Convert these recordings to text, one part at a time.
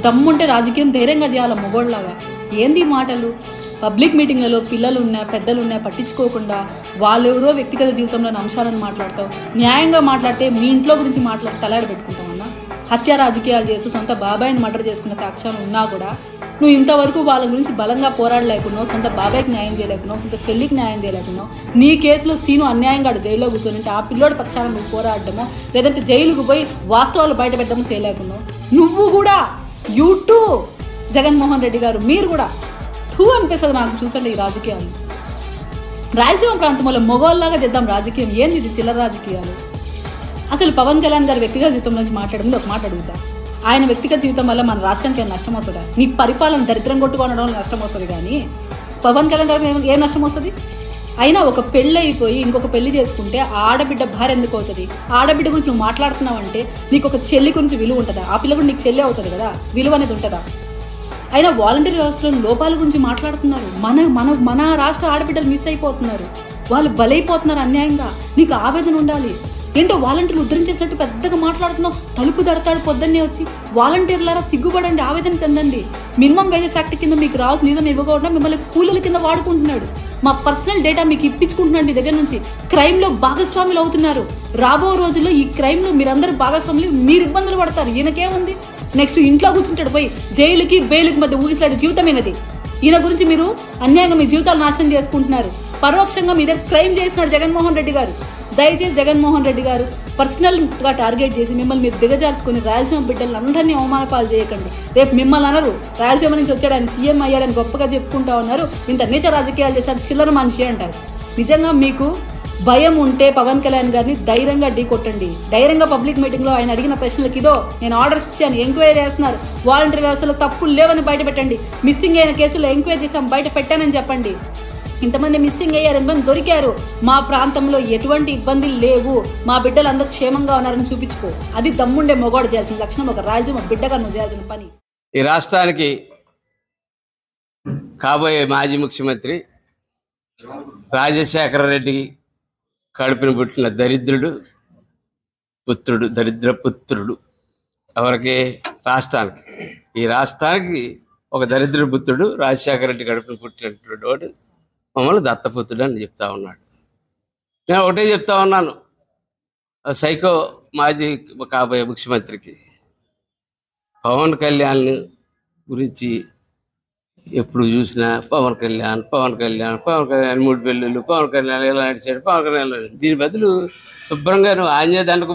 దమ్ముంటే రాజకీయం ధైర్యంగా చేయాలి మొగోళ్ళలాగా. ఏంది మాటలు? పబ్లిక్ మీటింగ్లలో పిల్లలున్నా పెద్దలున్నా పట్టించుకోకుండా వాళ్ళెవరో వ్యక్తిగత జీవితంలోని అంశాలను మాట్లాడతావు. న్యాయంగా మాట్లాడితే మీ ఇంట్లో గురించి మాట్లాడి తలాడ పెట్టుకుంటామన్నా. హత్య రాజకీయాలు చేస్తూ సొంత బాబాయిని మర్డర్ చేసుకున్న సాక్ష్యాలు ఉన్నా కూడా నువ్వు ఇంతవరకు వాళ్ళ గురించి బలంగా పోరాడలేకున్నావు, సొంత బాబాయికి న్యాయం చేయలేకున్నావు, సొంత చెల్లికి న్యాయం చేయలేకున్నావు. నీ కేసులో సీను అన్యాయంగా జైల్లో కూర్చొని ఆ పిల్లోడి పక్షాన నువ్వు పోరాడమో లేదంటే జైలుకు పోయి వాస్తవాలు బయటపెట్టడమో చేయలేకున్నావు. నువ్వు కూడా యూటూ జగన్మోహన్ రెడ్డి గారు మీరు కూడా టూ అనిపిస్తుంది నాకు చూసండి ఈ రాజకీయాలు. రాయలసీమ ప్రాంతంలో మొగోళ్ళలాగా చేద్దాం రాజకీయం. ఏంది ఇది చిల్లర రాజకీయాలు? అసలు పవన్ కళ్యాణ్ గారి వ్యక్తిగత జీవితం నుంచి మాట్లాడడం ఒక మాట అడుగుతా. ఆయన వ్యక్తిగత జీవితం వల్ల మన రాష్ట్రానికి ఏం నష్టం వస్తుందా? నీ పరిపాలన దరిద్రం కొట్టుకోవడం నష్టం వస్తుంది, కానీ పవన్ కళ్యాణ్ గారికి ఏం నష్టం వస్తుంది? అయినా ఒక పెళ్ళి అయిపోయి ఇంకొక పెళ్లి చేసుకుంటే ఆడబిడ్డ భార్య ఎందుకు అవుతుంది? ఆడబిడ్డ గురించి నువ్వు మాట్లాడుతున్నావు అంటే నీకు ఒక చెల్లి గురించి విలువ ఉంటుందా? ఆ పిల్ల కూడా నీకు చెల్లి అవుతుంది కదా, విలువ అనేది ఉంటుందా? అయినా వాలంటీర్ వ్యవస్థలో లోపాల గురించి మాట్లాడుతున్నారు. మన రాష్ట్ర ఆడబిడ్డలు మిస్ అయిపోతున్నారు, వాళ్ళు బలైపోతున్నారు అన్యాయంగా. నీకు ఆవేదన ఉండాలి. ఏంటో వాలంటీర్లు ఉద్ధరించేసినట్టు పెద్దగా మాట్లాడుతున్నావు. తలుపు దడతాడు పొద్దున్నే వచ్చి. వాలంటీర్లారా సిగ్గుపడండి, ఆవేదన చెందండి. మినిమం వేజెస్ యాక్ట్ కింద మీకు రావాల్సిన నిధులు ఇవ్వకుండా మిమ్మల్ని కూలీల కింద వాడుకుంటున్నాడు. మా పర్సనల్ డేటా మీకు ఇప్పించుకుంటున్నాడు మీ దగ్గర నుంచి. క్రైమ్లో భాగస్వాములు అవుతున్నారు. రాబో రోజుల్లో ఈ క్రైమ్లో మీరందరూ భాగస్వాములు, మీరు ఇబ్బందులు పడతారు. ఈయనకేముంది? నెక్స్ట్ ఇంట్లో కూర్చుంటాడు పోయి. జైలుకి బెయిలుకి మధ్య ఊగిసలాడే జీవితమైనది. ఈయన గురించి మీరు అన్యాయంగా మీ జీవితాలు నాశనం చేసుకుంటున్నారు. పరోక్షంగా మీ దగ్గర క్రైమ్ చేసినాడు జగన్మోహన్ రెడ్డి గారు. దయచేసి జగన్మోహన్ రెడ్డి గారు పర్సనల్గా టార్గెట్ చేసి మిమ్మల్ని మీరు దిగజార్చుకొని రాయలసీమ బిడ్డలను అందరినీ అవమానపాలు చేయకండి. రేపు మిమ్మల్ని అనరు రాయలసీమ నుంచి వచ్చాడు ఆయన సీఎం అయ్యాడని గొప్పగా చెప్పుకుంటా ఉన్నారు, ఇంత నీచ రాజకీయాలు చేశారు, చిల్లర మనిషి అంటారు. నిజంగా మీకు భయం ఉంటే పవన్ కళ్యాణ్ గారిని ధైర్యంగా ఢీ కొట్టండి. ధైర్యంగా పబ్లిక్ మీటింగ్లో ఆయన అడిగిన ప్రశ్నలకు ఇదో నేను ఆర్డర్స్ ఇచ్చాను, ఎంక్వైరీ చేస్తున్నారు, వాలంటీర్ వ్యవస్థలో తప్పులు లేవని బయట పెట్టండి, మిస్సింగ్ అయిన కేసులో ఎంక్వైరీ చేసాం బయట పెట్టానని చెప్పండి. ఇంతమంది మిస్సింగ్ అయ్యారు, ఎంతమంది దొరికారు, మా ప్రాంతంలో ఎటువంటి ఇబ్బందులు లేవు, మా బిడ్డలు అందరూ క్షేమంగా ఉన్నారని చూపించుకో. అది దమ్ముండే మొగోడు చేయాల్సిన లక్షణం. ఒక రాయలసీమ బిడ్డగా నువ్వు చేయాల్సిన పని. ఈ రాష్ట్రానికి కాబోయే మాజీ ముఖ్యమంత్రి రాజశేఖర రెడ్డి కడుపును పుట్టిన దరిద్రుడు పుత్రుడు, దరిద్ర పుత్రుడు. ఎవరికి? రాష్ట్రానికి. ఈ రాష్ట్రానికి ఒక దరిద్ర పుత్రుడు రాజశేఖర రెడ్డి కడుపును పుట్టినటువంటి వాడు మమ్మల్ని దత్తపుత్రుడు అని చెప్తా ఉన్నాడు. నేను ఒకటే చెప్తా ఉన్నాను, సైకో మాజీ కాబోయే ముఖ్యమంత్రికి పవన్ కళ్యాణ్ గురించి ఎప్పుడు చూసినా పవన్ కళ్యాణ్ 3 పెళ్ళిళ్ళు, పవన్ కళ్యాణ్ ఎలా నడిచాడు, పవన్ కళ్యాణ్. దీని బదులు శుభ్రంగా నువ్వు ఆంజనేయ దండకు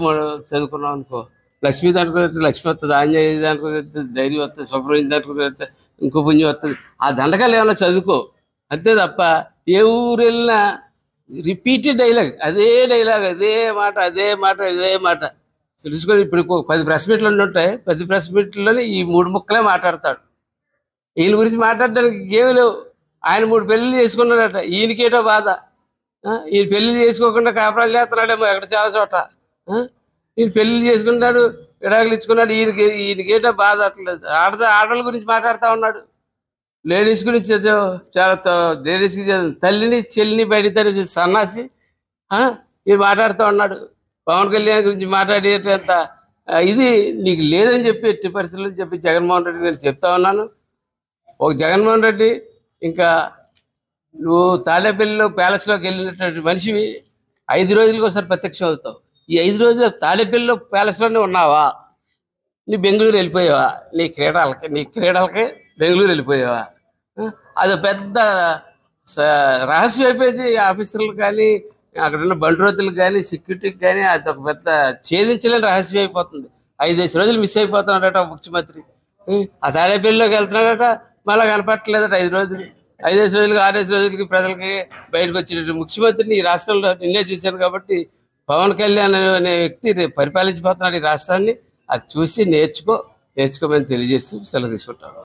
చదువుకున్నావు అనుకో, లక్ష్మీ దండకు లక్ష్మి వస్తుంది, ఆంజనేయ దండకు ధైర్యం వస్తుంది, సుబ్రహ్మణ్యం దండకు ఇంకో పుణ్యం వస్తుంది. ఆ దండకాలు ఏమన్నా చదువుకో, అంతే తప్ప ఏ ఊరు వెళ్ళినా రిపీటెడ్ డైలాగ్, అదే డైలాగ్, అదే మాట తెలుసుకొని. ఇప్పుడు 10 ప్రెస్ మీట్లు ఉంటాయి, 10 ప్రెస్ మీట్లలోనే ఈ 3 ముక్కలే మాట్లాడతాడు. ఈయన గురించి మాట్లాడడానికి ఏమీ లేవు. ఆయన 3 పెళ్ళిళ్ళు చేసుకున్నాడట, ఈయనకేటో బాధ. ఈయన పెళ్ళిళ్ళు చేసుకోకుండా కాపురాలు చేస్తున్నాడేమో ఎక్కడ చాలా చోట. ఈయన పెళ్ళిళ్ళు చేసుకున్నాడు, విడాకులు ఇచ్చుకున్నాడు, ఈయనకేటో బాధ. అట్లేదు ఆడవాళ్ళ గురించి మాట్లాడుతూ ఉన్నాడు. లేడీస్ గురించి చాలా లేడీస్కి తల్లిని చెల్లిని బయట సన్నాసి ఇది మాట్లాడుతూ ఉన్నాడు. పవన్ కళ్యాణ్ గురించి మాట్లాడేటంత ఇది నీకు లేదని చెప్పి ఎట్టి పరిస్థితులు చెప్పి జగన్మోహన్ రెడ్డి గారు చెప్తా ఉన్నాను. ఒక జగన్మోహన్ రెడ్డి, ఇంకా నువ్వు తాడేపల్లిలో ప్యాలెస్లోకి వెళ్ళినటువంటి మనిషివి 5 రోజులకు ఒకసారి ప్రత్యక్షం అవుతావు. ఈ 5 రోజులు తాడేపల్లిలో ప్యాలెస్లోనే ఉన్నావా? నీ బెంగళూరు వెళ్ళిపోయావా? నీ క్రీడలకి బెంగళూరు వెళ్ళిపోయావా? అది పెద్ద రహస్యం అయిపోయింది. ఆఫీసర్లకు కానీ అక్కడ ఉన్న బండ్రోతులకు కానీ సెక్యూరిటీకి కానీ అది ఒక పెద్ద ఛేదించలేని రహస్యం అయిపోతుంది. 5 రోజులు మిస్ అయిపోతున్నాడట ముఖ్యమంత్రి. ఆ తాడేపల్లిలోకి వెళ్తున్నాడట, మళ్ళీ కనపట్టలేదట 5 రోజులు. 5 రోజులకి 6 రోజులకి ప్రజలకి బయటకు వచ్చినట్టు ముఖ్యమంత్రిని ఈ రాష్ట్రంలో నిన్నే చూశాను. కాబట్టి పవన్ కళ్యాణ్ అనే వ్యక్తి పరిపాలించిపోతున్నాడు ఈ రాష్ట్రాన్ని. అది చూసి నేర్చుకోమని తెలియజేస్తూ సెలవు తీసుకుంటాను.